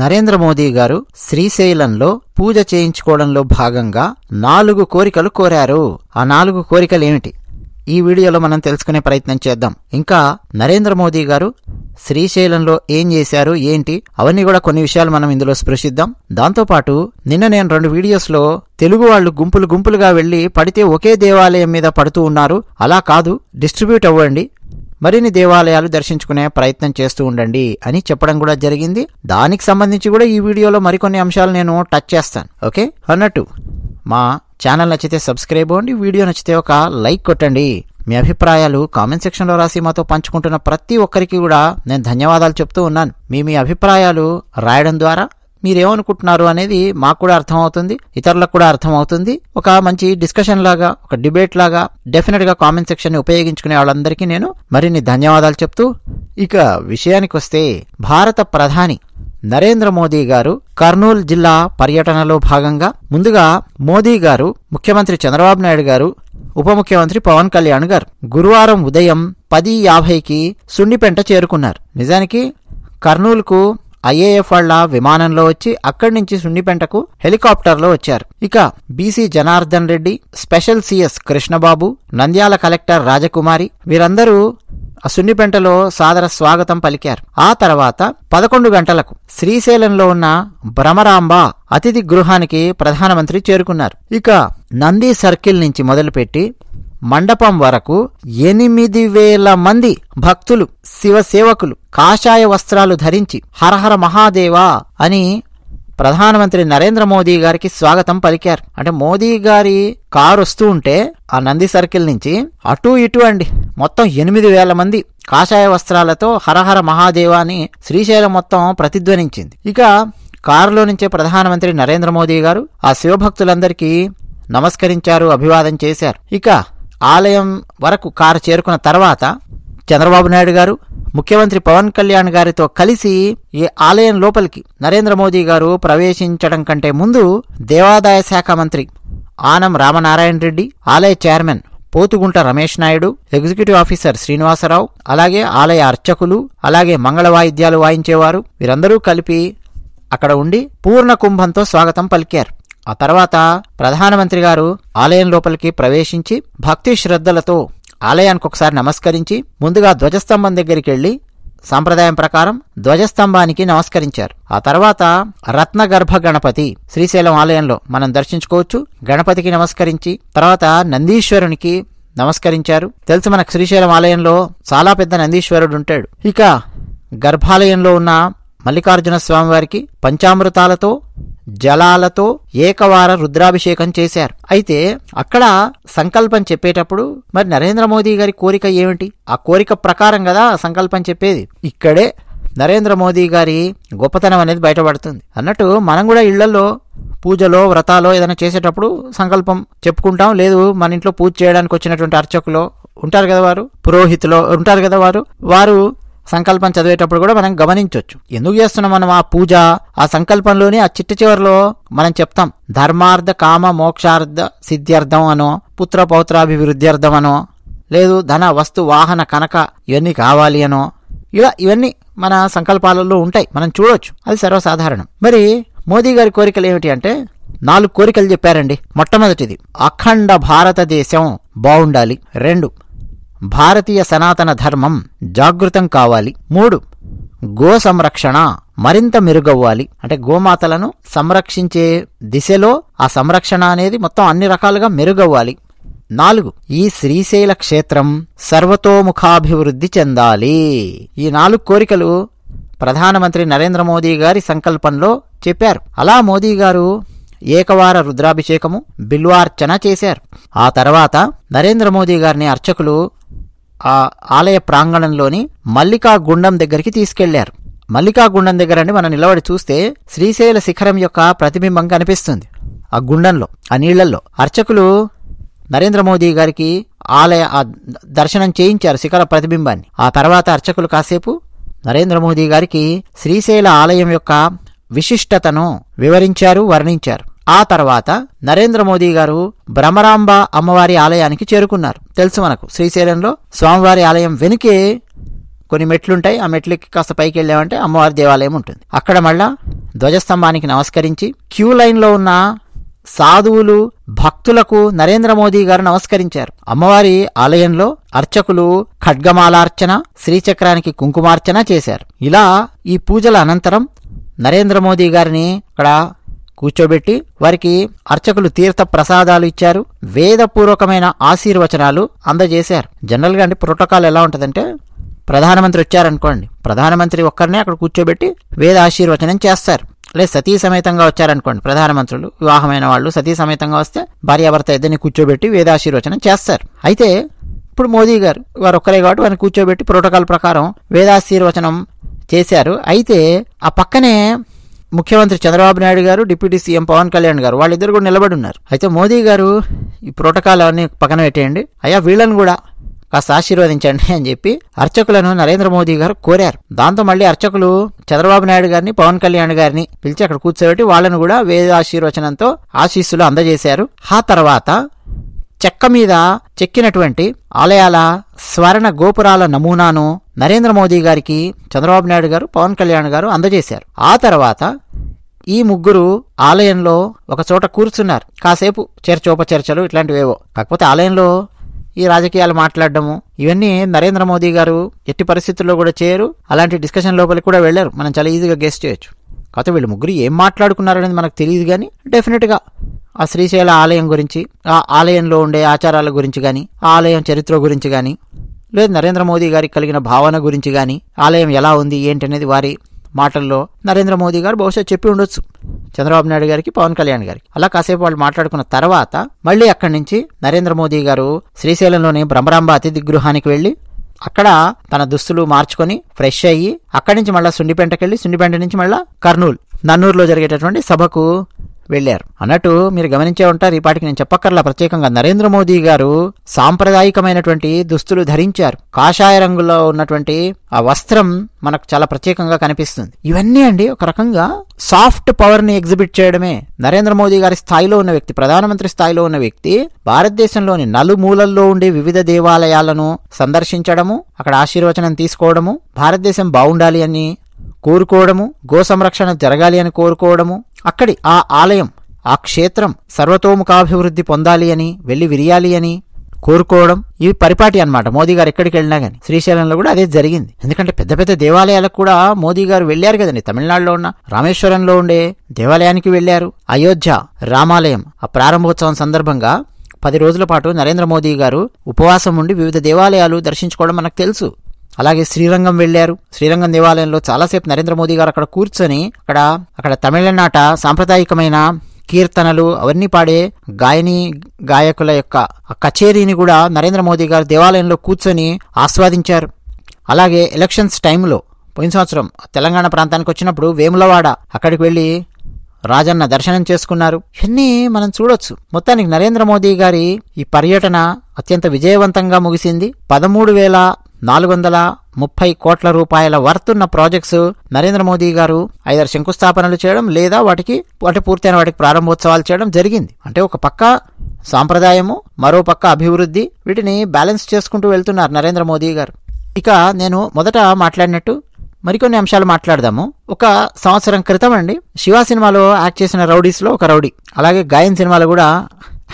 నరేంద్ర మోదీ గారు శ్రీశైలంలో పూజ చేయించుకోవడంలో భాగంగా 4 కోరికలు కోరారు. ఆ 4 కోరికలు ఏమిటి? ఈ వీడియోలో మనం తెలుసుకునే ప్రయత్నం చేద్దాం. ఇంకా నరేంద్ర మోదీ గారు శ్రీశైలంలో ఏం చేశారు, ఏంటి, అవన్నీ కూడా కొన్ని విషయాలు మనం ఇందులో స్పృశిద్దాం. దాంతోపాటు నిన్న నేను 2 వీడియోస్లో తెలుగు వాళ్ళు గుంపులుగా వెళ్లి పడితే ఒకే దేవాలయం మీద పడుతూ ఉన్నారు, అలా కాదు, డిస్ట్రిబ్యూట్ అవ్వండి, మరిన్ని దేవాలయాలు దర్శించుకునే ప్రయత్నం చేస్తూ ఉండండి అని చెప్పడం కూడా జరిగింది. దానికి సంబంధించి కూడా ఈ వీడియోలో మరికొన్ని అంశాలు నేను టచ్ చేస్తాను. ఓకే, అన్నట్టు మా ఛానల్ నచ్చితే సబ్స్క్రైబ్ అవ్వండి, వీడియో నచ్చితే ఒక లైక్ కొట్టండి. మీ అభిప్రాయాలు కామెంట్ సెక్షన్లో రాసి మాతో పంచుకుంటున్న ప్రతి ఒక్కరికి కూడా నేను ధన్యవాదాలు చెప్తూ ఉన్నాను. మీ అభిప్రాయాలు రాయడం ద్వారా మీరేమనుకుంటున్నారు అనేది మాకు కూడా అర్థమవుతుంది, ఇతరులకు కూడా అర్థమవుతుంది. ఒక మంచి డిస్కషన్ లాగా, ఒక డిబేట్ లాగా డెఫినెట్ గా కామెంట్ సెక్షన్ ని ఉపయోగించుకునే వాళ్ళందరికీ నేను మరిన్ని ధన్యవాదాలు చెప్తూ, ఇక విషయానికి వస్తే, భారత ప్రధాని నరేంద్ర మోదీ గారు కర్నూలు జిల్లా పర్యటనలో భాగంగా ముందుగా మోదీ గారు, ముఖ్యమంత్రి చంద్రబాబు నాయుడు గారు, ఉప ముఖ్యమంత్రి పవన్ కళ్యాణ్ గారు గురువారం ఉదయం 10:50కి సున్నిపెంట చేరుకున్నారు. నిజానికి కర్నూలుకు ఐఏఎఫ్ వాళ్ల విమానంలో వచ్చి అక్కడి నుంచి సున్నిపెంటకు హెలికాప్టర్లో వచ్చారు. ఇక BC Janardhan Reddy, special CS Krishnababu, Nandyal collector Rajakumari వీరందరూ ఆ సున్నిపెంటలో సాదర స్వాగతం పలికారు. ఆ తర్వాత 11 గంటలకు శ్రీశైలంలో ఉన్న భ్రమరాంబ అతిథి గృహానికి ప్రధానమంత్రి చేరుకున్నారు. ఇక నంది సర్కిల్ నుంచి మొదలుపెట్టి మండపం వరకు 8,000 మంది భక్తులు, శివసేవకులు కాషాయ వస్త్రాలు ధరించి హరహర మహాదేవా అని ప్రధానమంత్రి నరేంద్ర మోదీ గారికి స్వాగతం పలికారు. అంటే మోదీ గారి కారు వస్తూ ఉంటే ఆ నంది సర్కిల్ నుంచి అటు ఇటు అండి మొత్తం 8,000 మంది కాషాయ వస్త్రాలతో హరహర మహాదేవా అని శ్రీశైలం మొత్తం ప్రతిధ్వనించింది. ఇక కారులో నుంచే ప్రధానమంత్రి నరేంద్ర మోదీ గారు ఆ శివభక్తులందరికీ నమస్కరించారు, అభివాదం చేశారు. ఇక ఆలయం వరకు కారు చేరుకున్న తర్వాత చంద్రబాబు నాయుడు గారు, ముఖ్యమంత్రి పవన్ కళ్యాణ్ గారితో కలిసి ఈ ఆలయం లోపలికి నరేంద్ర మోదీ గారు ప్రవేశించడం కంటే ముందు దేవాదాయ శాఖ మంత్రి ఆనం రామనారాయణ రెడ్డి, ఆలయ chairman Pothugunta Ramesh Naidu, executive officer Srinivasarao, అలాగే ఆలయ అర్చకులు, అలాగే మంగళ వాయిద్యాలు వాయించేవారు వీరందరూ కలిపి అక్కడ ఉండి పూర్ణ కుంభంతో స్వాగతం పలికారు. ఆ తర్వాత ప్రధానమంత్రి గారు ఆలయం లోపలికి ప్రవేశించి భక్తి శ్రద్ధలతో ఆలయానికి ఒకసారి నమస్కరించి ముందుగా ధ్వజస్తంభం దగ్గరికి వెళ్లి సాంప్రదాయం ప్రకారం ధ్వజస్తంభానికి నమస్కరించారు. ఆ తర్వాత రత్నగర్భ గణపతి శ్రీశైలం ఆలయంలో మనం దర్శించుకోవచ్చు. గణపతికి నమస్కరించి తర్వాత నందీశ్వరునికి నమస్కరించారు. తెలుసు మనకు శ్రీశైలం ఆలయంలో చాలా పెద్ద నందీశ్వరుడు ఉంటాడు. ఇక గర్భాలయంలో ఉన్న మల్లికార్జున స్వామివారికి పంచామృతాలతో జలాలతో ఏకవార రుద్రాభిషేకం చేశారు. అయితే అక్కడ సంకల్పం చెప్పేటప్పుడు మరి నరేంద్ర మోదీ గారి కోరిక ఏమిటి? ఆ కోరిక ప్రకారం కదా సంకల్పం చెప్పేది. ఇక్కడే నరేంద్ర మోదీ గారి గొప్పతనం అనేది బయటపడుతుంది. అన్నట్టు మనం కూడా ఇళ్లలో పూజలో వ్రతాలో ఏదైనా చేసేటప్పుడు సంకల్పం చెప్పుకుంటాం. లేదు మన ఇంట్లో పూజ చేయడానికి వచ్చినటువంటి అర్చకులు ఉంటారు కదా, వారు పురోహితులు ఉంటారు కదా, వారు సంకల్పం చదివేటప్పుడు కూడా మనం గమనించవచ్చు. ఎందుకు చేస్తున్నాం మనం ఆ పూజ? ఆ సంకల్పంలోని ఆ చిట్ట చివరిలో మనం చెప్తాం ధర్మార్థ కామ మోక్షార్థ సిద్ధ్యర్థం అనో, పుత్ర పౌత్రాభివృద్ధ్యర్థం అనో, లేదు ధన వస్తు వాహన కనక ఇవన్నీ కావాలి అనో, ఇలా ఇవన్నీ మన సంకల్పాలలో ఉంటాయి, మనం చూడొచ్చు, అది సర్వసాధారణం. మరి మోదీ గారి కోరికలు ఏమిటి అంటే 4 కోరికలు చెప్పారండి. మొట్టమొదటిది అఖండ భారతదేశం బాగుండాలి. 2 భారతీయ సనాతన ధర్మం జాగృతం కావాలి. 3 గో సంరక్షణ మరింత మెరుగవ్వాలి. అంటే గోమాతలను సంరక్షించే దిశలో ఆ సంరక్షణ అనేది మొత్తం అన్ని రకాలుగా మెరుగవ్వాలి. 4 ఈ శ్రీశైల క్షేత్రం సర్వతోముఖాభివృద్ధి చెందాలి. ఈ 4 కోరికలు ప్రధానమంత్రి నరేంద్ర మోదీ గారి సంకల్పంలో చెప్పారు. అలా మోదీ గారు ఏకవార రుద్రాభిషేకము, బిల్వార్చన చేశారు. ఆ తర్వాత నరేంద్ర మోదీ గారిని అర్చకులు ఆ ఆలయ ప్రాంగణంలోని మల్లికా గుండం దగ్గరికి తీసుకెళ్లారు. మల్లికా గుండం దగ్గర మనం నిలబడి చూస్తే శ్రీశైల శిఖరం యొక్క ప్రతిబింబం కనిపిస్తుంది. ఆ గుండంలో, ఆ నీళ్లలో అర్చకులు నరేంద్ర మోదీ గారికి ఆలయ దర్శనం చేయించారు, శిఖర ప్రతిబింబాన్ని. ఆ తర్వాత అర్చకులు కాసేపు నరేంద్ర మోదీ గారికి శ్రీశైల ఆలయం యొక్క విశిష్టతను వివరించారు, వర్ణించారు. ఆ తర్వాత నరేంద్ర మోదీ గారు భ్రమరాంబ అమ్మవారి ఆలయానికి చేరుకున్నారు. తెలుసు మనకు శ్రీశైలంలో స్వామివారి ఆలయం వెనుకే కొన్ని మెట్లుంటాయి. ఆ మెట్లకి కాస్త పైకి వెళ్ళామంటే అమ్మవారి దేవాలయం ఉంటుంది. అక్కడ మళ్ళా ధ్వజస్తంభానికి నమస్కరించి క్యూ లైన్లో ఉన్న సాధువులు భక్తులకు నరేంద్ర మోదీ గారు నమస్కరించారు. అమ్మవారి ఆలయంలో అర్చకులు ఖడ్గమాలార్చన, శ్రీచక్రానికి కుంకుమార్చన చేశారు. ఇలా ఈ పూజల అనంతరం నరేంద్ర మోదీ గారిని అక్కడ కూర్చోబెట్టి వారికి అర్చకులు తీర్థ ప్రసాదాలు ఇచ్చారు. వేదపూర్వకమైన ఆశీర్వచనాలు అందజేశారు. జనరల్గా అంటే ప్రోటోకాల్ ఎలా ఉంటుందంటే, ప్రధానమంత్రి వచ్చారనుకోండి, ప్రధానమంత్రి ఒక్కరినే అక్కడ కూర్చోబెట్టి వేద ఆశీర్వచనం చేస్తారు. లేదా సతీ సమేతంగా వచ్చారనుకోండి, ప్రధానమంత్రులు వివాహమైన వాళ్ళు సతీ సమేతంగా వస్తే భార్యాభర్త ఇద్దరిని కూర్చోబెట్టి వేదాశీర్వచనం చేస్తారు. అయితే ఇప్పుడు మోదీ గారు వారు ఒక్కరే కాబట్టి వారిని కూర్చోబెట్టి ప్రోటోకాల్ ప్రకారం వేదాశీర్వచనం చేశారు. అయితే ఆ పక్కనే ముఖ్యమంత్రి చంద్రబాబు నాయుడు గారు, డిప్యూటీ సీఎం పవన్ కళ్యాణ్ గారు వాళ్ళిద్దరు కూడా నిలబడి ఉన్నారు. అయితే మోదీ గారు ఈ ప్రోటోకాల్ అన్ని పక్కన పెట్టేయండి, అయ్యా వీళ్ళని కూడా కాస్త ఆశీర్వదించండి అని చెప్పి అర్చకులను నరేంద్ర మోదీ గారు కోరారు. దాంతో మళ్ళీ అర్చకులు చంద్రబాబు నాయుడు గారిని, పవన్ కళ్యాణ్ గారిని పిలిచి అక్కడ కూర్చోబెట్టి వాళ్ళను కూడా వేద ఆశీర్వచనంతో ఆశీస్సులు అందజేశారు. ఆ తర్వాత చెక్క మీద చెక్కినటువంటి ఆలయాల స్వర్ణ గోపురాల నమూనాను నరేంద్ర మోదీ గారికి చంద్రబాబు నాయుడు గారు, పవన్ కళ్యాణ్ గారు అందజేశారు. ఆ తర్వాత ఈ ముగ్గురు ఆలయంలో ఒక చోట కూర్చున్నారు. కాసేపు చర్చోపచర్చలు ఇట్లాంటివేవో. కాకపోతే ఆలయంలో ఈ రాజకీయాలు మాట్లాడడము ఇవన్నీ నరేంద్ర మోదీ గారు ఎట్టి పరిస్థితుల్లో కూడా చేయరు. అలాంటి డిస్కషన్ లోపలికి కూడా వెళ్లారు. మనం చాలా ఈజీగా గెస్ చేయొచ్చు. కాకపోతే వీళ్ళు ముగ్గురు ఏం మాట్లాడుకున్నారనేది మనకు తెలియదు. కానీ డెఫినెట్గా ఆ శ్రీశైల ఆలయం గురించి, ఆ ఆలయంలో ఉండే ఆచారాల గురించి కానీ, ఆ ఆలయం చరిత్ర గురించి కానీ, లేదు నరేంద్ర మోదీ గారికి కలిగిన భావన గురించి కానీ, ఆలయం ఎలా ఉంది ఏంటనేది వారి మాటల్లో నరేంద్ర మోదీ గారు బహుశా చెప్పి ఉండొచ్చు చంద్రబాబు నాయుడు గారికి, పవన్ కళ్యాణ్ గారికి. అలా కాసేపు వాళ్ళు మాట్లాడుకున్న తర్వాత మళ్ళీ అక్కడి నుంచి నరేంద్ర మోదీ గారు శ్రీశైలంలోని బ్రహ్మరాంబ అతిథి గృహానికి వెళ్లి అక్కడ తన దుస్తులు మార్చుకొని ఫ్రెష్ అయ్యి అక్కడి నుంచి మళ్ళీ సుండిపెంటకెళ్ళి, సుండిపెంట నుంచి మళ్ళీ కర్నూలు, నన్నూరులో జరిగేటటువంటి సభకు వెళ్లారు. అన్నట్టు మీరు గమనించే ఉంటారు, ఈ పాటికి నేను చెప్పక్కర్లా ప్రత్యేకంగా, నరేంద్ర మోదీ గారు సాంప్రదాయికమైనటువంటి దుస్తులు ధరించారు. కాషాయ రంగులో ఉన్నటువంటి ఆ వస్త్రం మనకు చాలా ప్రత్యేకంగా కనిపిస్తుంది. ఇవన్నీ అండి ఒక రకంగా సాఫ్ట్ పవర్ ని ఎగ్జిబిట్ చేయడమే. నరేంద్ర మోదీ గారి స్థాయిలో ఉన్న వ్యక్తి, ప్రధానమంత్రి స్థాయిలో ఉన్న వ్యక్తి భారతదేశంలోని నలుమూలల్లో ఉండే వివిధ దేవాలయాలను సందర్శించడము, అక్కడ ఆశీర్వచనం తీసుకోవడము, భారతదేశం బాగుండాలి అని కోరుకోవడము, గో సంరక్షణ జరగాలి అని కోరుకోవడము, అక్కడి ఆ ఆలయం, ఆ క్షేత్రం సర్వతోముఖాభివృద్ధి పొందాలి అని, వెళ్లి విరియాలి అని కోరుకోవడం, ఇవి పరిపాటి అన్నమాట. మోదీ గారు ఎక్కడికి వెళ్ళినా గానీ శ్రీశైలంలో కూడా అదే జరిగింది. ఎందుకంటే పెద్ద పెద్ద దేవాలయాలకు కూడా మోదీ గారు వెళ్లారు కదండి. తమిళనాడులో ఉన్న రామేశ్వరంలో ఉండే దేవాలయానికి వెళ్లారు. అయోధ్య రామాలయం ఆ ప్రారంభోత్సవం సందర్భంగా 10 రోజుల పాటు నరేంద్ర మోదీ గారు ఉపవాసం ఉండి వివిధ దేవాలయాలు దర్శించుకోవడం మనకు తెలుసు. అలాగే శ్రీరంగం వెళ్లారు. శ్రీరంగం దేవాలయంలో చాలాసేపు నరేంద్ర మోదీ గారు అక్కడ కూర్చొని అక్కడ తమిళనాట సాంప్రదాయికమైన కీర్తనలు అవన్నీ పాడే గాయకుల యొక్క కచేరీని కూడా నరేంద్ర మోదీ గారు దేవాలయంలో కూర్చొని ఆస్వాదించారు. అలాగే ఎలక్షన్స్ టైంలో పోయిన సంవత్సరం తెలంగాణ ప్రాంతానికి వచ్చినప్పుడు వేములవాడ అక్కడికి వెళ్లి రాజన్న దర్శనం చేసుకున్నారు. ఇవన్నీ మనం చూడొచ్చు. మొత్తానికి నరేంద్ర మోదీ గారి ఈ పర్యటన అత్యంత విజయవంతంగా ముగిసింది. 13,430 కోట్ల రూపాయల వర్తున్న ప్రాజెక్ట్స్ నరేంద్ర మోదీ గారు 5 శంకుస్థాపనలు చేయడం, లేదా వాటి పూర్తయిన వాటికి ప్రారంభోత్సవాలు చేయడం జరిగింది. అంటే ఒక పక్క సాంప్రదాయము, మరో పక్క అభివృద్ధి, వీటిని బ్యాలెన్స్ చేసుకుంటూ వెళ్తున్నారు నరేంద్ర మోదీ గారు. ఇక నేను మొదట మాట్లాడినట్టు మరికొన్ని అంశాలు మాట్లాడదాము. ఒక సంవత్సరం క్రితం అండి, శివ సినిమాలో యాక్ట్ చేసిన రౌడీస్లో ఒక రౌడీ, అలాగే గాయం సినిమాలో కూడా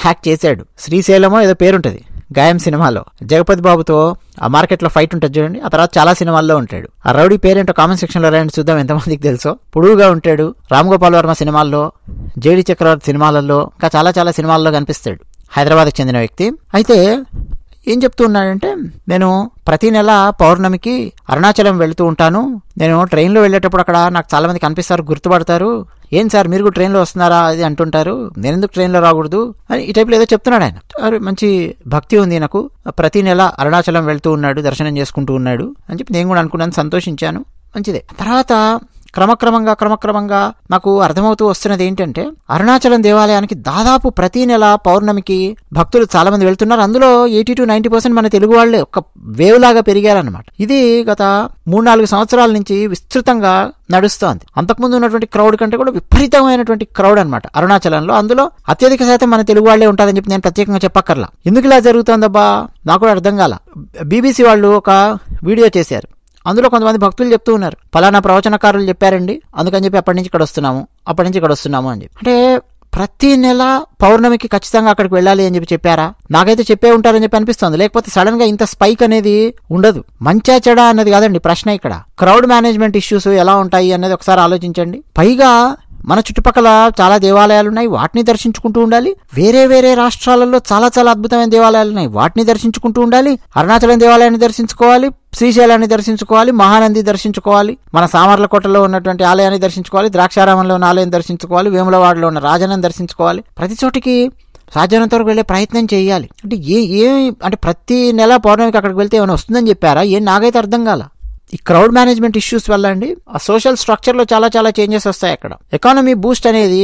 యాక్ట్ చేశాడు. శ్రీశైలమో ఏదో పేరుంటది గాయం సినిమాలో. జగపతి బాబుతో ఆ మార్కెట్లో ఫైట్ ఉంటుంది చూడండి. ఆ తర్వాత చాలా సినిమాల్లో ఉంటాడు. ఆ రౌడీ పేరేంటో కామెంట్ సెక్షన్ లో రాయండి, చూద్దాం ఎంతమందికి తెలుసో. పొడుగుగా ఉంటాడు. రామ్ గోపాల్ వర్మ సినిమాల్లో, జేడి చక్రవర్తి సినిమాలలో, ఇంకా చాలా చాలా సినిమాల్లో కనిపిస్తాడు. హైదరాబాద్కి చెందిన వ్యక్తి. అయితే ఏం చెప్తూ ఉన్నాడంటే, నేను ప్రతి నెల పౌర్ణమికి అరుణాచలం వెళుతూ ఉంటాను. నేను ట్రైన్లో వెళ్ళేటప్పుడు అక్కడ నాకు చాలా మంది కనిపిస్తారు, గుర్తుపడతారు. ఏం సార్ మీరు కూడా ట్రైన్లో వస్తున్నారా అది అంటుంటారు, నేను ఎందుకు ట్రైన్లో రాకూడదు అని ఈ టైప్లో ఏదో చెప్తున్నాడు ఆయన. మంచి భక్తి ఉంది నాకు, ప్రతి నెల అరుణాచలం వెళ్తూ ఉన్నాడు, దర్శనం చేసుకుంటూ ఉన్నాడు అని చెప్పి నేను కూడా అనుకున్నాను, సంతోషించాను. మంచిదే. తర్వాత క్రమక్రమంగా నాకు అర్థమవుతూ వస్తున్నది ఏంటంటే, అరుణాచలం దేవాలయానికి దాదాపు ప్రతి నెల పౌర్ణమికి భక్తులు చాలా మంది వెళ్తున్నారు. అందులో 80-90% మన తెలుగు వాళ్లే ఒక వేవ్ లాగా పెరిగారనమాట. ఇది గత 3-4 సంవత్సరాల నుంచి విస్తృతంగా నడుస్తోంది. అంతకుముందు ఉన్నటువంటి క్రౌడ్ కంటే కూడా విపరీతమైనటువంటి క్రౌడ్ అనమాట అరుణాచలంలో. అందులో అత్యధిక శాతం మన తెలుగు వాళ్లే ఉంటారని చెప్పి నేను ప్రత్యేకంగా చెప్పక్కర్లా. ఎందుకు ఇలా జరుగుతోందబ్బా నాకు కూడా అర్థం కాల. BBC వాళ్ళు ఒక వీడియో చేశారు. అందులో కొంతమంది భక్తులు చెప్తూ ఉన్నారు, పలానా ప్రవచనకారులు చెప్పారండి, అందుకని చెప్పి అప్పటి నుంచి ఇక్కడ వస్తున్నాము అని చెప్పి. అంటే ప్రతి నెల పౌర్ణమికి ఖచ్చితంగా అక్కడికి వెళ్ళాలి అని చెప్పి చెప్పారా? నాకైతే చెప్పే ఉంటారని చెప్పి అనిపిస్తుంది. లేకపోతే సడన్ గా ఇంత స్పైక్ అనేది ఉండదు. మంచా చెడా అన్నది కాదండి ప్రశ్న. ఇక్కడ క్రౌడ్ మేనేజ్మెంట్ ఇష్యూస్ ఎలా ఉంటాయి అనేది ఒకసారి ఆలోచించండి. పైగా మన చుట్టుపక్కల చాలా దేవాలయాలు ఉన్నాయి, వాటిని దర్శించుకుంటూ ఉండాలి. వేరే వేరే రాష్ట్రాలలో చాలా చాలా అద్భుతమైన దేవాలయాలు ఉన్నాయి, వాటిని దర్శించుకుంటూ ఉండాలి. అరుణాచలం దేవాలయాన్ని దర్శించుకోవాలి, శ్రీశైలాన్ని దర్శించుకోవాలి, మహానంది దర్శించుకోవాలి, మన సామర్లకోటలో ఉన్నటువంటి ఆలయాన్ని దర్శించుకోవాలి, ద్రాక్షారామంలో ఉన్న ఆలయం దర్శించుకోవాలి, వేములవాడలో ఉన్న రాజనం దర్శించుకోవాలి. ప్రతి చోటికి సాధ్యమైనంత వరకు వెళ్లే ప్రయత్నం చేయాలి. అంటే అంటే ప్రతి నెల పౌర్ణమికి అక్కడికి వెళ్తే ఏమైనా వస్తుందని చెప్పారా? నాకైతే అర్థం కాల. ఈ క్రౌడ్ మేనేజ్మెంట్ ఇష్యూస్ వల్ల అండి ఆ సోషల్ స్ట్రక్చర్ లో చాలా చాలా చేంజెస్ వస్తాయి. అక్కడ ఎకానమీ బూస్ట్ అనేది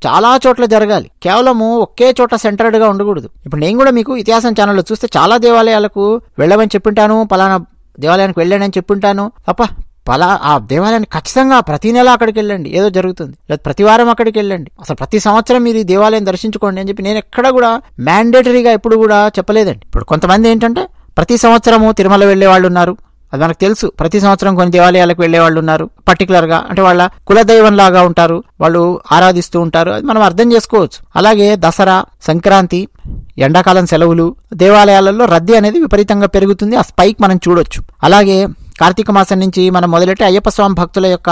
చాలా చోట్ల జరగాలి, కేవలము ఒకే చోట సెంటర్డ్ గా ఉండకూడదు. ఇప్పుడు నేను కూడా మీకు ఇతిహాసం ఛానల్లో చూస్తే చాలా దేవాలయాలకు వెళ్ళమని చెప్పింటాను, పలానా దేవాలయానికి వెళ్ళానని చెప్పింటాను తప్ప ఆ దేవాలయానికి ఖచ్చితంగా ప్రతి నెల అక్కడికి వెళ్ళండి, ఏదో జరుగుతుంది, లేదా ప్రతి వారం అక్కడికి వెళ్ళండి, అసలు ప్రతి సంవత్సరం మీరు ఈ దేవాలయం దర్శించుకోండి అని చెప్పి నేను ఎక్కడ కూడా మ్యాండేటరీగా ఎప్పుడు కూడా చెప్పలేదండి. ఇప్పుడు కొంతమంది ఏంటంటే ప్రతి సంవత్సరము తిరుమల వెళ్లే వాళ్ళు ఉన్నారు, అది మనకు తెలుసు. ప్రతి సంవత్సరం కొన్ని దేవాలయాలకు వెళ్లే వాళ్ళు ఉన్నారు, పర్టికులర్ గా అంటే వాళ్ళ కులదైవం లాగా ఉంటారు, వాళ్ళు ఆరాధిస్తూ ఉంటారు, అది మనం అర్థం చేసుకోవచ్చు. అలాగే దసరా, సంక్రాంతి, ఎండాకాలం సెలవులు, దేవాలయాలలో రద్దీ అనేది విపరీతంగా పెరుగుతుంది. ఆ స్పైక్ మనం చూడొచ్చు. అలాగే కార్తీక మాసం నుంచి మనం మొదలెట్టి అయ్యప్ప స్వామి భక్తుల యొక్క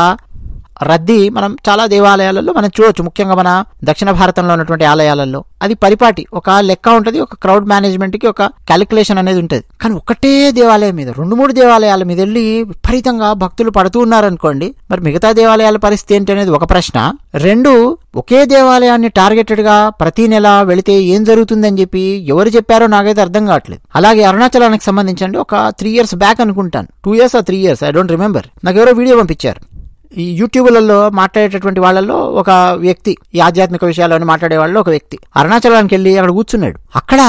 రద్దీ మనం చాలా దేవాలయాలలో మనం చూడొచ్చు. ముఖ్యంగా మన దక్షిణ భారతంలో ఉన్నటువంటి ఆలయాలలో అది పరిపాటి ఒక లెక్క ఉంటుంది, ఒక క్రౌడ్ మేనేజ్మెంట్ కి ఒక క్యాలిక్యులేషన్ అనేది ఉంటుంది. కానీ ఒకటే దేవాలయం మీద 2-3 దేవాలయాల మీద వెళ్ళి విపరీతంగా భక్తులు పడుతూ ఉన్నారనుకోండి, మరి మిగతా దేవాలయాల పరిస్థితి ఏంటి అనేది ఒక ప్రశ్న. 2, ఒకే దేవాలయాన్ని టార్గెటెడ్ గా ప్రతి నెల వెళితే ఏం జరుగుతుందని చెప్పి ఎవరు చెప్పారో నాకైతే అర్థం కావట్లేదు. అలాగే అరుణాచలానికి సంబంధించండి ఒక 3 years బ్యాక్ అనుకుంటాను, 2 years or 3 years, I don't remember, నాకు ఎవరో వీడియో పంపించారు. ఈ యూట్యూబ్లలో మాట్లాడేటటువంటి వాళ్ళలో ఒక వ్యక్తి, ఈ ఆధ్యాత్మిక విషయాలని మాట్లాడే వాళ్ళు ఒక వ్యక్తి అరుణాచలానికి వెళ్ళి అక్కడ కూర్చున్నాడు. అక్కడ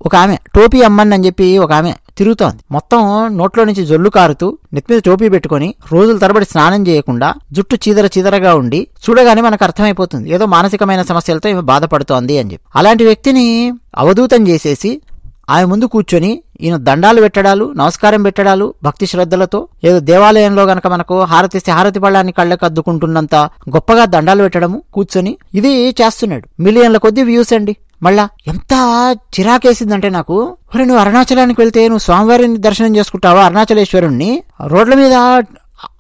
ఒక ఆమె టోపీ అమ్మన్ అని చెప్పి ఒక ఆమె తిరుగుతోంది. మొత్తం నోట్లో నుంచి జొల్లు కారుతూ నెత్తి మీద టోపీ పెట్టుకుని రోజుల తరబడి స్నానం చేయకుండా జుట్టు చీదరగా ఉండి చూడగానే మనకు అర్థమైపోతుంది ఏదో మానసికమైన సమస్యలతో ఈమె బాధపడుతోంది అని చెప్పి. అలాంటి వ్యక్తిని అవధూతం చేసేసి ఆమె ముందు కూర్చొని ఈయన దండాలు పెట్టడాలు, నమస్కారం పెట్టడాలు భక్తి శ్రద్ధలతో, ఏదో దేవాలయంలో గనక మనకు హారతిస్తే హారతి పళ్ళాన్ని కళ్ళకు అద్దుకుంటున్నంత గొప్పగా దండాలు పెట్టడము కూర్చొని ఇది చేస్తున్నాడు. మిలియన్ల కొద్ది వ్యూస్ అండి. మళ్ళా ఎంత చిరాకేసిందంటే నాకు, ఒరే నువ్వు అరుణాచలానికి వెళ్తే నువ్వు స్వామివారిని దర్శనం చేసుకుంటావా, అరుణాచలేశ్వరుణ్ణి? రోడ్ల మీద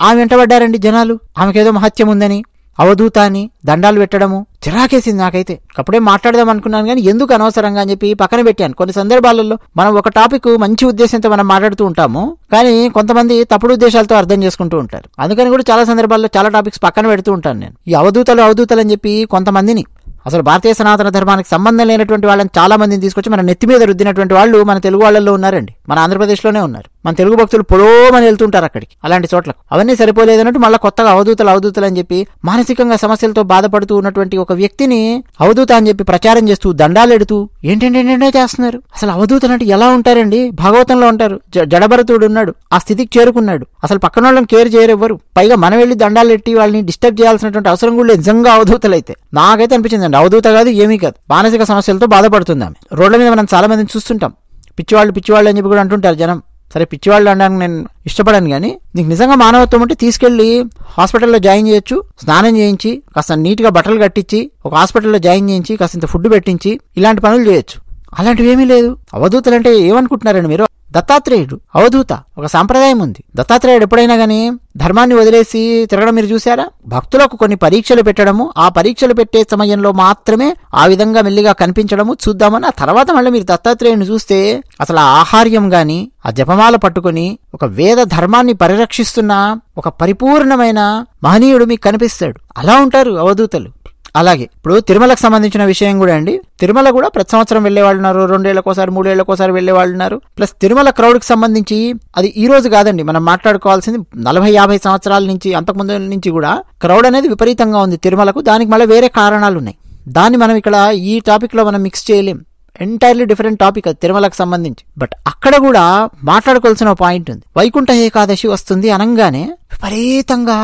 ఆమె వెంటబడ్డారండి జనాలు, ఆమెకేదో మహత్యం ఉందని, అవధూత అని దండాలు పెట్టడము. చిరాకేసింది నాకైతే. అప్పుడే మాట్లాడదాం అనుకున్నాను కానీ ఎందుకు అనవసరంగా అని చెప్పి పక్కన పెట్టాను. కొన్ని సందర్భాలలో మనం ఒక టాపిక్ మంచి ఉద్దేశంతో మనం మాట్లాడుతూ ఉంటాము, కానీ కొంతమంది తప్పుడు ఉద్దేశాలతో అర్థం చేసుకుంటూ ఉంటారు. అందుకని కూడా చాలా సందర్భాల్లో చాలా టాపిక్స్ పక్కన పెడుతూ ఉంటాను నేను. ఈ అవధూతలు అని చెప్పి కొంతమందిని, అసలు భారతీయ సనాతన ధర్మానికి సంబంధం లేనటువంటి వాళ్ళని చాలా మందిని తీసుకొచ్చి మన నెత్తి మీద రుద్దినటువంటి వాళ్ళు మన తెలుగు వాళ్ళల్లో ఉన్నారండి, మన ఆంధ్రప్రదేశ్లోనే ఉన్నారు. మన తెలుగు భక్తులు పొలోమని వెళ్తుంటారు అక్కడికి, అలాంటి చోట్లకు. అవన్నీ సరిపోలేదన్నట్టు మళ్ళీ కొత్తగా అవధూతలు అని చెప్పి మానసికంగా సమస్యలతో బాధపడుతూ ఉన్నటువంటి ఒక వ్యక్తిని అవధూత అని చెప్పి ప్రచారం చేస్తూ దండాలు ఎడుతూ ఏంటంటే చేస్తున్నారు. అసలు అవధూతలు అంటే ఎలా ఉంటారండి? భాగవతంలో ఉంటారు, జడభరతుడు ఉన్నాడు, ఆ స్థితికి చేరుకున్నాడు. అసలు పక్కన వాళ్ళని కేర్ చేయరు ఎవ్వరు. పైగా మనం వెళ్ళి దండాలు ఎట్టి వాళ్ళని డిస్టర్బ్ చేయాల్సినటువంటి అవసరం కూడా లేదు నిజంగా అవధూతలైతే. నాకైతే అనిపించింది అవధూత కాదు ఏమీ కాదు, మానసిక సమస్యలతో బాధపడుతుంది ఆమె. రోడ్ల మీద మనం చాలా మందిని చూస్తుంటాం, పిచ్చివాళ్ళు అని చెప్పి కూడా అంటుంటారు జనం. సరే పిచ్చివాళ్ళు అనడానికి నేను ఇష్టపడను, కానీ నీకు నిజంగా మానవత్వం ఉంటే తీసుకెళ్లి హాస్పిటల్లో జాయిన్ చేయొచ్చు, స్నానం చేయించి కాస్త నీట్గా బట్టలు కట్టించి ఒక హాస్పిటల్లో జాయిన్ చేయించి కాస్త ఫుడ్ పెట్టించి ఇలాంటి పనులు చేయొచ్చు. అలాంటివి ఏమీ లేదు. అవధూతలు అంటే ఏమనుకుంటున్నారండి మీరు? దత్తాత్రేయుడు అవధూత, ఒక సాంప్రదాయం ఉంది. దత్తాత్రేయుడు ఎప్పుడైనా గానీ ధర్మాన్ని వదిలేసి తిరగడం మీరు చూసారా? భక్తులకు కొన్ని పరీక్షలు పెట్టడము, ఆ పరీక్షలు పెట్టే సమయంలో మాత్రమే ఆ విధంగా మెల్లిగా కనిపించడము చూద్దామని. ఆ తర్వాత మళ్ళీ మీరు దత్తాత్రేయుని చూస్తే అసలు ఆ ఆహార్యం గాని, ఆ జపమాల పట్టుకుని ఒక వేద ధర్మాన్ని పరిరక్షిస్తున్న ఒక పరిపూర్ణమైన మహనీయుడు మీకు కనిపిస్తాడు. అలా ఉంటారు అవధూతలు. అలాగే ఇప్పుడు తిరుమలకు సంబంధించిన విషయం కూడా అండి, తిరుమల కూడా ప్రతి సంవత్సరం వెళ్లే వాళ్ళు ఉన్నారు, 2 ఏళ్లకోసారి 3 ఏళ్లకోసారి వెళ్లే వాళ్ళు ఉన్నారు. ప్లస్ తిరుమల క్రౌడ్ కి సంబంధించి అది ఈ రోజు కాదండి మనం మాట్లాడుకోవాల్సింది, 40-50 సంవత్సరాల నుంచి అంతకుముందు నుంచి కూడా క్రౌడ్ అనేది విపరీతంగా ఉంది తిరుమలకు. దానికి మళ్ళీ వేరే కారణాలు ఉన్నాయి, దాన్ని మనం ఇక్కడ ఈ టాపిక్ లో మనం మిక్స్ చేయలేం. ఎంటైర్లీ డిఫరెంట్ టాపిక్ అది తిరుమలకు సంబంధించి. బట్ అక్కడ కూడా మాట్లాడుకోవాల్సిన పాయింట్ ఉంది. వైకుంఠ ఏకాదశి వస్తుంది అనగానే విపరీతంగా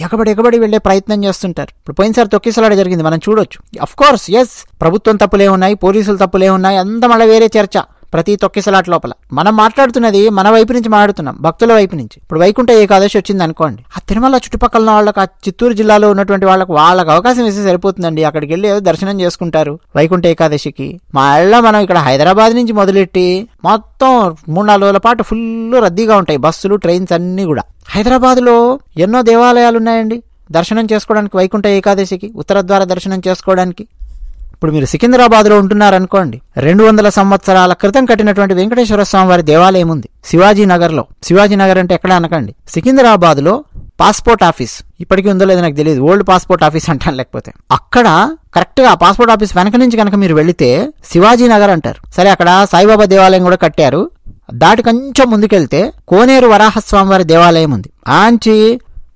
ఎగబడి వెళ్లే ప్రయత్నం చేస్తుంటారు. ఇప్పుడు పోయినసారి తొక్కిసలాట జరిగింది, మనం చూడొచ్చు. అఫ్ కోర్స్ ఎస్, ప్రభుత్వం తప్పులే ఉన్నాయి, పోలీసులు తప్పులే ఉన్నాయి, అంత మళ్ళీ వేరే చర్చ. ప్రతి తొక్కిసలాట లోపల. మనం మాట్లాడుతున్నది మన వైపు నుంచి మాట్లాడుతున్నాం, భక్తుల వైపు నుంచి. ఇప్పుడు వైకుంఠ ఏకాదశి వచ్చింది అనుకోండి, ఆ తిరుమల చుట్టుపక్కల వాళ్ళకి, ఆ చిత్తూరు జిల్లాలో ఉన్నటువంటి వాళ్ళకి అవకాశం ఇస్తే సరిపోతుందండి. అక్కడికి వెళ్ళి దర్శనం చేసుకుంటారు వైకుంఠ ఏకాదశికి. మనం ఇక్కడ హైదరాబాద్ నుంచి మొదలెట్టి మొత్తం 3-4 రోజుల పాటు ఫుల్ రద్దీగా ఉంటాయి బస్సులు, ట్రైన్స్ అన్ని కూడా. హైదరాబాద్ లో ఎన్నో దేవాలయాలు ఉన్నాయండి దర్శనం చేసుకోవడానికి వైకుంఠ ఏకాదశికి, ఉత్తరద్వార దర్శనం చేసుకోవడానికి. ఇప్పుడు మీరు సికింద్రాబాద్లో ఉంటున్నారనుకోండి, 200 సంవత్సరాల క్రితం కట్టినటువంటి వెంకటేశ్వర స్వామి వారి దేవాలయం ఉంది శివాజీనగర్లో. శివాజీనగర్ అంటే ఎక్కడ అనకండి, సికింద్రాబాద్లో పాస్పోర్ట్ ఆఫీస్ ఇప్పటికీ ఉందో లేదో నాకు తెలియదు, ఓల్డ్ పాస్పోర్ట్ ఆఫీస్ అంటాను. లేకపోతే అక్కడ కరెక్ట్ గా పాస్పోర్ట్ ఆఫీస్ వెనక నుంచి కనుక మీరు వెళితే శివాజీనగర్ అంటారు. సరే, అక్కడ సాయిబాబా దేవాలయం కూడా కట్టారు. దాటి కొంచెం ముందుకెళ్తే కోనేరు వరాహస్వామి వారి దేవాలయం ఉంది. ఆంచి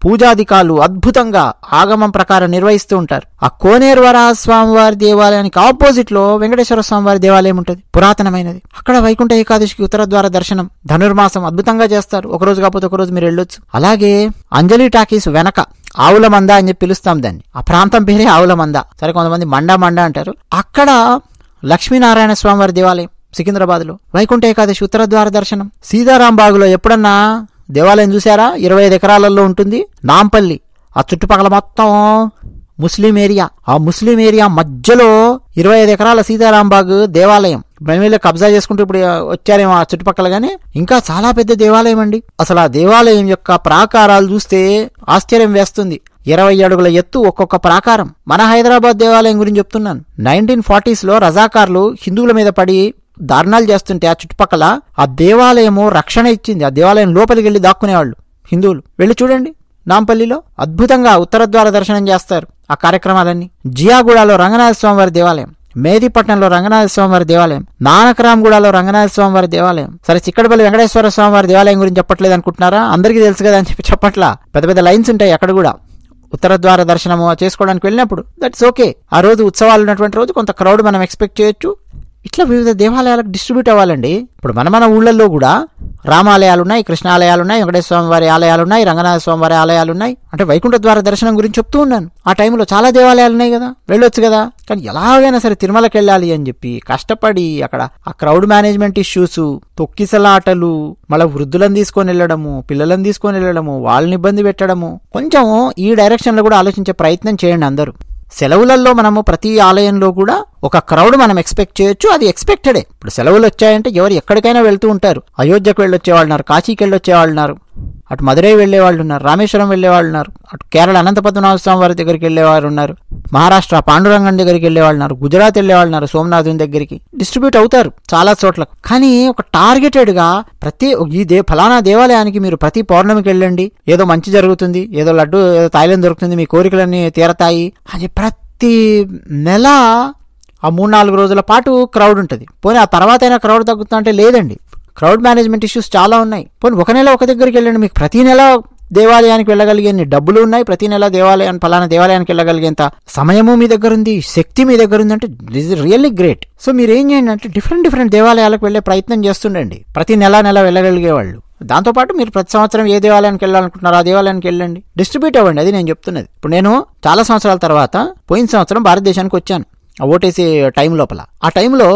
పూజాధికారులు అద్భుతంగా ఆగమం ప్రకారం నిర్వహిస్తూ ఉంటారు. ఆ కోనేరు వరాహస్వామి వారి దేవాలయానికి ఆపోజిట్ లో వెంకటేశ్వర స్వామి వారి దేవాలయం ఉంటుంది, పురాతనమైనది. అక్కడ వైకుంఠ ఏకాదశికి ఉత్తరద్వార దర్శనం ధనుర్మాసం అద్భుతంగా చేస్తారు. ఒకరోజు కాకపోతే ఒకరోజు మీరు వెళ్ళొచ్చు. అలాగే అంజలి టాకీస్ వెనక ఆవుల మంద అని చెప్పి పిలుస్తాం దాన్ని, ఆ ప్రాంతం పేరే ఆవుల మంద. సరే, కొంతమంది మండా అంటారు. అక్కడ లక్ష్మీనారాయణ స్వామి వారి దేవాలయం సికింద్రాబాద్ లో వైకుంఠ ఏకాదశి ఉత్తరద్వార దర్శనం. సీతారాంబాగులో ఎప్పుడన్నా దేవాలయం చూసారా? 25 ఎకరాలలో ఉంటుంది. నాంపల్లి ఆ చుట్టుపక్కల మొత్తం ముస్లిం ఏరియా. ఆ ముస్లిం ఏరియా మధ్యలో 25 ఎకరాల సీతారాంబాగ్ దేవాలయం. మేము కబ్జా చేసుకుంటూ ఇప్పుడు వచ్చారేమో ఆ చుట్టుపక్కల, గానీ ఇంకా చాలా పెద్ద దేవాలయం అండి. అసలు ఆ దేవాలయం యొక్క ప్రాకారాలు చూస్తే ఆశ్చర్యం వేస్తుంది. 20 అడుగుల ఎత్తు ఒక్కొక్క ప్రాకారం. మన హైదరాబాద్ దేవాలయం గురించి చెప్తున్నాను. 1940s లో రజాకార్లు హిందువుల మీద పడి దారుణాలు చేస్తుంటే ఆ చుట్టుపక్కల ఆ దేవాలయము రక్షణ ఇచ్చింది. ఆ దేవాలయం లోపలికి వెళ్లి దాక్కునేవాళ్ళు హిందువులు. వెళ్ళి చూడండి, నాంపల్లిలో అద్భుతంగా ఉత్తరద్వార దర్శనం చేస్తారు. ఆ కార్యక్రమాలన్నీ. జియాగూడలో రంగనాథ స్వామి వారి దేవాలయం, మేదీపట్నంలో రంగనాథ స్వామి వారి దేవాలయం, నానకరాంగూడలో రంగనాథ స్వామి వారి దేవాలయం. సరే, చిక్కడపల్లి వెంకటేశ్వర స్వామి వారి దేవాలయం గురించి చెప్పట్లేదు అనుకుంటున్నారా? అందరికీ తెలుసు కదా అని చెప్పి చెప్పట్లా. పెద్ద పెద్ద లైన్స్ ఉంటాయి అక్కడ కూడా. ఉత్తరద్వార దర్శనము చేసుకోవడానికి వెళ్ళినప్పుడు దట్స్ ఓకే. ఆ రోజు ఉత్సవాలు ఉన్నటువంటి రోజు కొంత క్రౌడ్ మనం ఎక్స్పెక్ట్ చేయొచ్చు. ఇట్లా వివిధ దేవాలయాలకు డిస్ట్రిబ్యూట్ అవ్వాలండి. ఇప్పుడు మన ఊళ్ళల్లో కూడా రామాలయాలున్నాయి, కృష్ణాలయాలున్నాయి, వెంకటేశ్వర స్వామి వారి ఆలయాలున్నాయి, రంగనాథ స్వామి వారి ఆలయాలున్నాయి. అంటే వైకుంఠ ద్వార దర్శనం గురించి చెప్తూ ఉన్నాను. ఆ టైంలో చాలా దేవాలయాలు ఉన్నాయి కదా, వెళ్ళొచ్చు కదా. కానీ ఎలాగైనా సరే తిరుమలకి వెళ్ళాలి అని చెప్పి కష్టపడి అక్కడ ఆ క్రౌడ్ మేనేజ్మెంట్ ఇష్యూస్, తొక్కిసలాటలు, మళ్ళీ వృద్ధులను తీసుకొని వెళ్ళడము, పిల్లలను తీసుకొని వెళ్ళడము, వాళ్ళని ఇబ్బంది పెట్టడము, కొంచెం ఈ డైరెక్షన్ లో కూడా ఆలోచించే ప్రయత్నం చేయండి అందరూ. సెలవులలో మనము ప్రతి ఆలయంలో కూడా ఒక క్రౌడ్ మనం ఎక్స్పెక్ట్ చేయొచ్చు. అది ఎక్స్పెక్టెడే. ఇప్పుడు సెలవులు వచ్చాయంటే ఎవరు ఎక్కడికైనా వెళ్తూ ఉంటారు. అయోధ్యకు వెళ్ళొచ్చేవాళ్ళు ఉన్నారు, కాశీకి వెళ్ళొచ్చేవాళ్ళు ఉన్నారు, అటు మదురై వెళ్లేవాళ్ళు ఉన్నారు, రామేశ్వరం వెళ్లేవాళ్ళు ఉన్నారు, అటు కేరళ అనంతపద్మనాభ స్వామి వారి దగ్గరికి వెళ్లేవారు ఉన్నారు, మహారాష్ట్ర పాండురంగం దగ్గరికి వెళ్లేవాళ్ళు ఉన్నారు, గుజరాత్ వెళ్లేవాళ్ళు ఉన్నారు, సోమనాథుని దగ్గరికి డిస్ట్రిబ్యూట్ అవుతారు చాలా చోట్లకు. కానీ ఒక టార్గెటెడ్ గా ప్రతి ఫలానా దేవాలయానికి మీరు ప్రతి పౌర్ణమికి వెళ్ళండి, ఏదో మంచి జరుగుతుంది, ఏదో లడ్డు, ఏదో తాయిలం దొరుకుతుంది, మీ కోరికలన్నీ తీరతాయి అని ప్రతి నెల ఆ 3-4 రోజుల పాటు క్రౌడ్ ఉంటుంది. పోనీ ఆ తర్వాత అయినా క్రౌడ్ తగ్గుతుందా అంటే లేదండి. క్రౌడ్ మేనేజ్మెంట్ ఇష్యూస్ చాలా ఉన్నాయి. పోనీ ఒక నెల ఒక దగ్గరికి వెళ్ళండి, మీకు ప్రతి నెల దేవాలయానికి వెళ్ళగలిగే డబ్బులు ఉన్నాయి, ప్రతి నెల ఫలానా దేవాలయానికి వెళ్ళగలిగేంత సమయము మీ దగ్గర ఉంది, శక్తి మీ దగ్గర ఉంది అంటే ఇట్ రియల్లీ గ్రేట్. సో మీరు ఏం చేయండి అంటే డిఫరెంట్ దేవాలయాలకు వెళ్ళే ప్రయత్నం చేస్తుండండి, ప్రతి నెల వెళ్ళగలిగే వాళ్ళు. దాంతోపాటు మీరు ప్రతి సంవత్సరం ఏ దేవాలయానికి వెళ్ళాలనుకుంటున్నారో ఆ దేవాలయానికి వెళ్ళండి, డిస్ట్రిబ్యూట్ అవ్వండి. అది నేను చెప్తున్నది. ఇప్పుడు నేను చాలా సంవత్సరాల తర్వాత పోయిన సంవత్సరం భారతదేశానికి వచ్చాను ఓటేసే టైం లోపల. ఆ టైంలో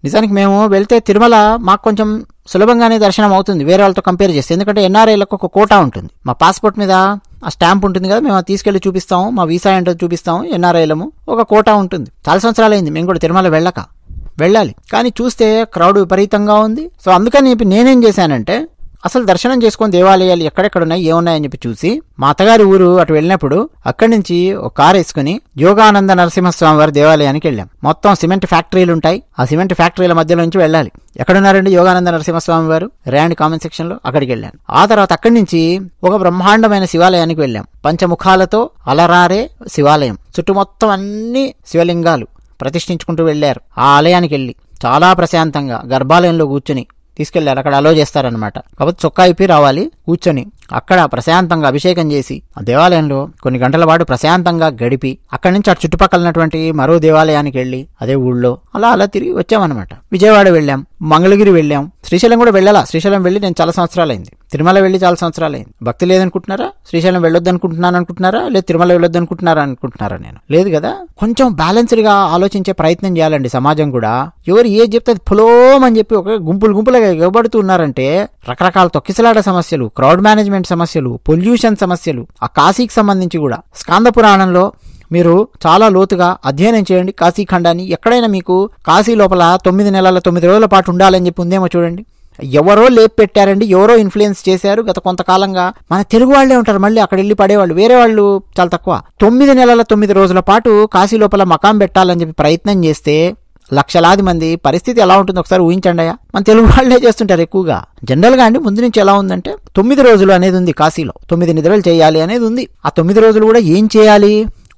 నిజానికి మేము వెళ్తే తిరుమల మాకు కొంచెం సులభంగానే దర్శనం అవుతుంది వేరే వాళ్ళతో కంపేర్ చేస్తే. ఎందుకంటే ఎన్ఆర్ఐలకు ఒక కోటా ఉంటుంది. మా పాస్పోర్ట్ మీద ఆ స్టాంప్ ఉంటుంది కదా, మేము తీసుకెళ్లి చూపిస్తాము, మా వీసా ఏంటో చూపిస్తాము. ఎన్ఆర్ఐలము ఒక కోటా ఉంటుంది. చాలా సంవత్సరాలు అయింది మేము కూడా తిరుమల వెళ్ళాలి. కానీ చూస్తే క్రౌడ్ విపరీతంగా ఉంది. సో అందుకని నేనేం చేశానంటే అసలు దర్శనం చేసుకొని దేవాలయాలు ఎక్కడెక్కడున్నాయి, ఏమున్నాయని చెప్పి చూసి మా అత్తగారి ఊరు అటు వెళ్ళినప్పుడు అక్కడి నుంచి ఒక కారు వేసుకుని యోగానంద నరసింహస్వామి వారి దేవాలయానికి వెళ్ళాం. మొత్తం సిమెంట్ ఫ్యాక్టరీలు ఉంటాయి. ఆ సిమెంట్ ఫ్యాక్టరీల మధ్యలో నుంచి వెళ్ళాలి. ఎక్కడున్నారండి యోగానంద నరసింహస్వామి వారు? ర్యాండ్ కామెంట్ సెక్షన్ లో అక్కడికి వెళ్ళాను. ఆ తర్వాత అక్కడి నుంచి ఒక బ్రహ్మాండమైన శివాలయానికి వెళ్ళాం. పంచముఖాలతో అలరారే శివాలయం, చుట్టూ మొత్తం అన్ని శివలింగాలు ప్రతిష్ఠించుకుంటూ వెళ్లారు. ఆ ఆలయానికి వెళ్ళి చాలా ప్రశాంతంగా గర్భాలయంలో కూర్చుని తీసుకెళ్లారు. అక్కడ అలో చేస్తారనమాట. కాబట్టి చొక్కా ఇప్పి రావాలి, కూర్చొని అక్కడ ప్రశాంతంగా అభిషేకం చేసి ఆ దేవాలయంలో కొన్ని గంటల పాటు ప్రశాంతంగా గడిపి అక్కడి నుంచి అటు చుట్టుపక్కల ఉన్నటువంటి మరో దేవాలయానికి వెళ్ళి అదే ఊళ్ళో అలా తిరిగి వచ్చామన్నమాట. విజయవాడ వెళ్ళాం, మంగళగిరి వెళ్ళాం, శ్రీశైలం కూడా వెళ్ళాలా. శ్రీశైలం వెళ్ళి నేను చాలా సంవత్సరాలైంది. తిరుమల వెళ్ళి చాలా సంవత్సరాలైంది. భక్తి లేదనుకుంటున్నారా? శ్రీశైలం వెళ్ళొద్దు అనుకుంటున్నారా? లేదు తిరుమల వెళ్ళొద్దు అనుకుంటున్నారా? నేను లేదు కదా. కొంచెం బ్యాలెన్స్డ్ గా ఆలోచించే ప్రయత్నం చేయాలండి. సమాజం కూడా ఎవరు ఏది చెప్తే అది పులోమని చెప్పి ఒక గుంపులుగా ఎగబడుతూ ఉన్నారంటే రకరకాల తొక్కిసలాట సమస్యలు, క్రౌడ్ మేనేజ్మెంట్ సమస్యలు, పొల్యూషన్ సమస్యలు, ఆ కాశీకి సంబంధించి కూడా స్కాంద పురాణంలో మీరు చాలా లోతుగా అధ్యయనం చేయండి. కాశీఖండాన్ని ఎక్కడైనా మీకు కాశీ లోపల 9 నెలల 9 రోజుల పాటు ఉండాలని చెప్పి ఉందేమో చూడండి. ఎవరో లేపు పెట్టారండి, ఎవరో ఇన్ఫ్లుయెన్స్ చేశారు. గత కొంతకాలంగా మన తెలుగు వాళ్లే ఉంటారు, మళ్ళీ అక్కడ వెళ్ళి పడేవాళ్ళు వేరే వాళ్ళు చాలా తక్కువ. 9 నెలల 9 రోజుల పాటు కాశీ లోపల మకాం పెట్టాలని చెప్పి ప్రయత్నం చేస్తే లక్షలాది మంది పరిస్థితి ఎలా ఉంటుందో ఒకసారి ఊహించండి. మన తెలుగు వాళ్లే చేస్తుంటారు ఎక్కువగా. జనరల్ గా అండి ముందు నుంచి ఎలా ఉందంటే 9 రోజులు అనేది ఉంది కాశీలో, 9 నిద్రలు చేయాలి అనేది ఉంది. ఆ 9 రోజులు కూడా ఏం చేయాలి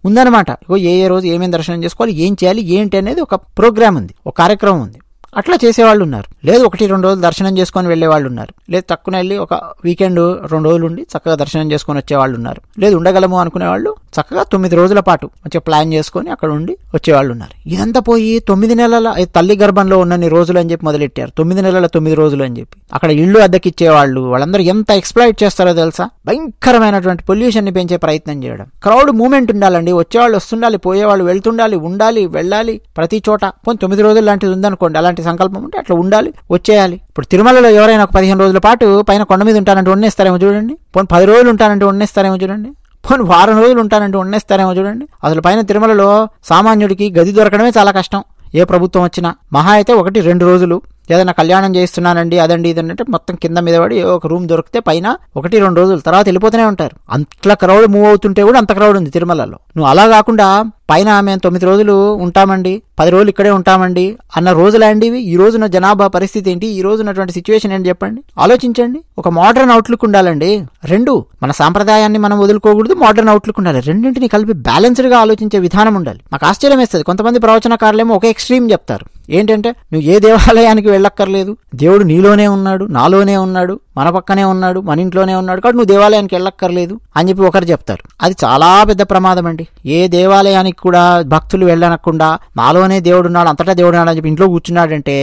ఉందన్నమాట. ఏ రోజు ఏమేమి దర్శనం చేసుకోవాలి, ఏం చేయాలి ఏంటి అనేది ఒక ప్రోగ్రామ్ ఉంది, ఒక కార్యక్రమం ఉంది. అట్లా చేసేవాళ్ళు ఉన్నారు. లేదు 1-2 రోజులు దర్శనం చేసుకొని వెళ్లేవాళ్ళు ఉన్నారు. లేదు తక్కువ వెళ్ళి ఒక వీకెండ్ 2 రోజులు ఉండి చక్కగా దర్శనం చేసుకొని వచ్చేవాళ్ళు ఉన్నారు. లేదు ఉండగలము అనుకునే వాళ్ళు చక్కగా 9 రోజుల పాటు మంచిగా ప్లాన్ చేసుకొని అక్కడ ఉండి వచ్చేవాళ్ళు ఉన్నారు. ఇదంతా పోయి 9 నెలల తల్లి గర్భంలో ఉన్నన్ని రోజులు అని చెప్పి మొదలెట్టారు. 9 నెలల 9 రోజులు అని చెప్పి అక్కడ ఇళ్లు అద్దెకిచ్చేవాళ్ళు వాళ్ళందరూ ఎంత ఎక్స్ప్లాయిట్ చేస్తారో తెలుసా. భయంకరమైనటువంటి పొల్యూషన్ ని పెంచే ప్రయత్నం చేయడం. క్రౌడ్ మూవ్మెంట్ ఉండాలండి, వచ్చేవాళ్ళు వస్తుండాలి, పోయేవాళ్ళు వెళ్తుండాలి, ఉండాలి, వెళ్ళాలి ప్రతి చోట. 9 రోజులు లాంటిది ఉందనుకోండి, అలాంటి సంకల్పం ఉంటే అట్లా ఉండాలి, వచ్చేయాలి. ఇప్పుడు తిరుమలలో ఎవరైనా ఒక 15 రోజుల పాటు పైన కొండ మీద ఉంటానంటే ఉండేస్తారేమో చూడండి. 10 రోజులు ఉంటానంటే ఉండేస్తారేమో చూడండి. 1 రోజులు ఉంటానంటే ఉండేస్తారేమో చూడండి. అసలు పైన తిరుమలలో సామాన్యుడికి గది దొరకడమే చాలా కష్టం. ఏ ప్రభుత్వం వచ్చినా మహా అయితే 1-2 రోజులు ఏదైనా కళ్యాణం చేస్తున్నానండి అదండి ఇదంటే మొత్తం కింద మీద పడి ఒక రూమ్ దొరికితే పైన 1-2 రోజులు తర్వాత వెళ్ళిపోతూనే ఉంటారు. అంతలా క్రౌడ్ మూవ్ అవుతుంటే కూడా అంత క్రౌడ్ ఉంది తిరుమలలో. నువ్వు అలా కాకుండా పైన మేము 9 రోజులు ఉంటామండి, 10 రోజులు ఇక్కడే ఉంటామండి అన్న రోజులాండి ఇవి. ఈ రోజున జనాభా పరిస్థితి ఏంటి, ఈ రోజున్నటువంటి సిచ్యువేషన్ ఏంటి చెప్పండి, ఆలోచించండి. ఒక మోడర్న్ అవుట్లుక్ ఉండాలండి. రెండు, మన సాంప్రదాయాన్ని మనం వదులుకోకూడదు, మోడర్న్ అవుట్లుక్ ఉండాలి. రెండింటిని కలిపి బ్యాలెన్స్డ్ గా ఆలోచించే విధానం ఉండాలి. నాకు ఆశ్చర్యం వేస్తుంది, కొంతమంది ప్రవచనకారులేమో ఒక ఎక్స్ట్రీమ్ చెప్తారు. ఏంటంటే నువ్వు ఏ దేవాలయానికి వెళ్ళక్కర్లేదు, దేవుడు నీలోనే ఉన్నాడు, నాలోనే ఉన్నాడు, మన పక్కనే ఉన్నాడు, మన ఇంట్లోనే ఉన్నాడు, కాబట్టి నువ్వు దేవాలయానికి వెళ్ళక్కర్లేదు అని చెప్పి ఒకరు చెప్తారు. అది చాలా పెద్ద ప్రమాదం అండి. ఏ దేవాలయానికి కూడా భక్తులు వెళ్ళనకుండా నాలోనే దేవుడు ఉన్నాడు, అంతటా దేవుడు ఉన్నాడు అని చెప్పి ఇంట్లో కూర్చున్నాడంటే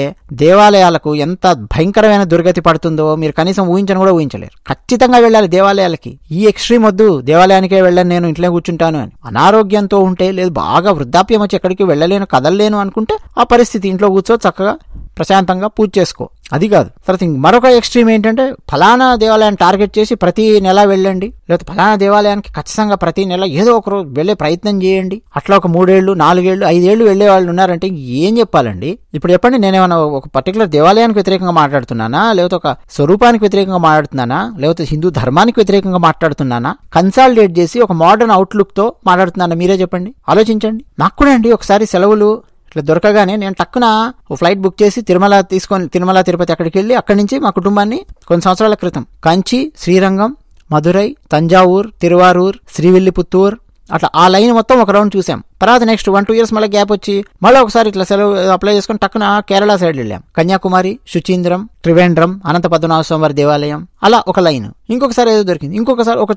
దేవాలయాలకు ఎంత భయంకరమైన దుర్గతి పడుతుందో మీరు కనీసం ఊహించని కూడా ఊహించలేరు. ఖచ్చితంగా వెళ్ళాలి దేవాలయాలకి. ఈ ఎక్స్ట్రీమ్ వద్దు, దేవాలయానికే వెళ్ళను నేను, ఇంట్లో కూర్చుంటాను అని. అనారోగ్యంతో ఉంటే, లేదు బాగా వృద్ధాప్యం వచ్చి ఎక్కడికి వెళ్ళలేను, కదలలేను అనుకుంటే ఆ పరిస్థితి ఇంట్లో కూర్చో చక్కగా ప్రశాంతంగా పూజ చేసుకో. అది కాదు. తర్వాత మరొక ఎక్స్ట్రీమ్ ఏంటంటే ఫలానా దేవాలయాన్ని టార్గెట్ చేసి ప్రతి నెల వెళ్ళండి, లేకపోతే ఫలానా దేవాలయానికి ఖచ్చితంగా ప్రతి నెల ఏదో ఒక రోజు వెళ్ళే ప్రయత్నం చేయండి. అట్లా ఒక 3 ఏళ్ళు 4 ఏళ్ళు 5 ఏళ్ళు వెళ్లే వాళ్ళు ఉన్నారంటే ఏం చెప్పాలండి? ఇప్పుడు చెప్పండి, నేనేమన్నా ఒక పర్టికులర్ దేవాలయానికి వ్యతిరేకంగా మాట్లాడుతున్నానా, లేకపోతే ఒక స్వరూపానికి వ్యతిరేకంగా మాట్లాడుతున్నానా, లేకపోతే హిందూ ధర్మానికి వ్యతిరేకంగా మాట్లాడుతున్నానా? కన్సాలిడేట్ చేసి ఒక మోడర్న్ అవుట్లుక్ తో మాట్లాడుతున్నానా? మీరే చెప్పండి, ఆలోచించండి. నాకు కూడా అండి ఒకసారి సెలవులు ఇట్లా దొరకగానే నేను టక్కున ఓ ఫ్లైట్ బుక్ చేసి తిరుమల తిరుపతి అక్కడికి వెళ్ళి అక్కడి నుంచి మా కుటుంబాన్ని కొన్ని సంవత్సరాల క్రితం కంచి, శ్రీరంగం, మధురై, తంజావూర్, తిరువారూర్, శ్రీవిల్లిపుత్తూర్ అట్లా ఆ లైన్ మొత్తం ఒక రౌండ్ చూసాం. తర్వాత నెక్స్ట్ 1-2 ఇయర్స్ మళ్ళీ గ్యాప్ వచ్చి మళ్ళీ ఒకసారి ఇట్లా సెలవు అప్లై చేసుకుని టక్కున కేరళ సైడ్ వెళ్ళాం. కన్యాకుమారి, శుచీంద్రం, త్రివేంద్రం, అనంత పద్మనాభ స్వామి దేవాలయం, అలా ఒక లైన్. ఇంకొకసారి ఏదో దొరికింది, ఇంకొకసారి ఒక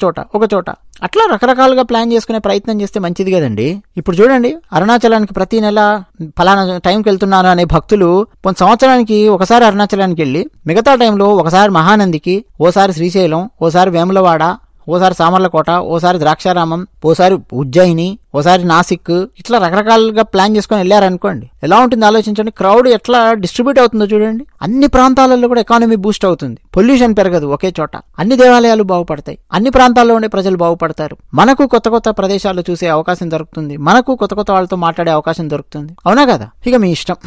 చోట అట్లా రకరకాలుగా ప్లాన్ చేసుకునే ప్రయత్నం చేస్తే మంచిది కదండి. ఇప్పుడు చూడండి, అరుణాచలానికి ప్రతి నెల ఫలానా టైంకి వెళ్తున్నాను అనే భక్తులు కొంత సంవత్సరానికి ఒకసారి అరుణాచలానికి వెళ్ళి మిగతా టైంలో ఒకసారి మహానందికి, ఓసారి శ్రీశైలం, ఓసారి వేములవాడ, ఓసారి సామర్లకోట, ఓసారి ద్రాక్షారామం, ఓసారి ఉజ్జయిని, ఓసారి నాసిక్, ఇట్లా రకరకాలుగా ప్లాన్ చేసుకుని వెళ్ళారనుకోండి, ఎలా ఉంటుంది ఆలోచించండి. క్రౌడ్ ఎట్లా డిస్ట్రిబ్యూట్ అవుతుందో చూడండి. అన్ని ప్రాంతాలలో కూడా ఎకానమీ బూస్ట్ అవుతుంది, పొల్యూషన్ పెరగదు ఒకే చోట, అన్ని దేవాలయాలు బాగుపడతాయి, అన్ని ప్రాంతాల్లో ఉండే ప్రజలు బాగుపడతారు, మనకు కొత్త కొత్త ప్రదేశాలు చూసే అవకాశం దొరుకుతుంది, మనకు కొత్త కొత్త వాళ్ళతో మాట్లాడే అవకాశం దొరుకుతుంది. అవునా కదా? ఇక మీ ఇష్టం.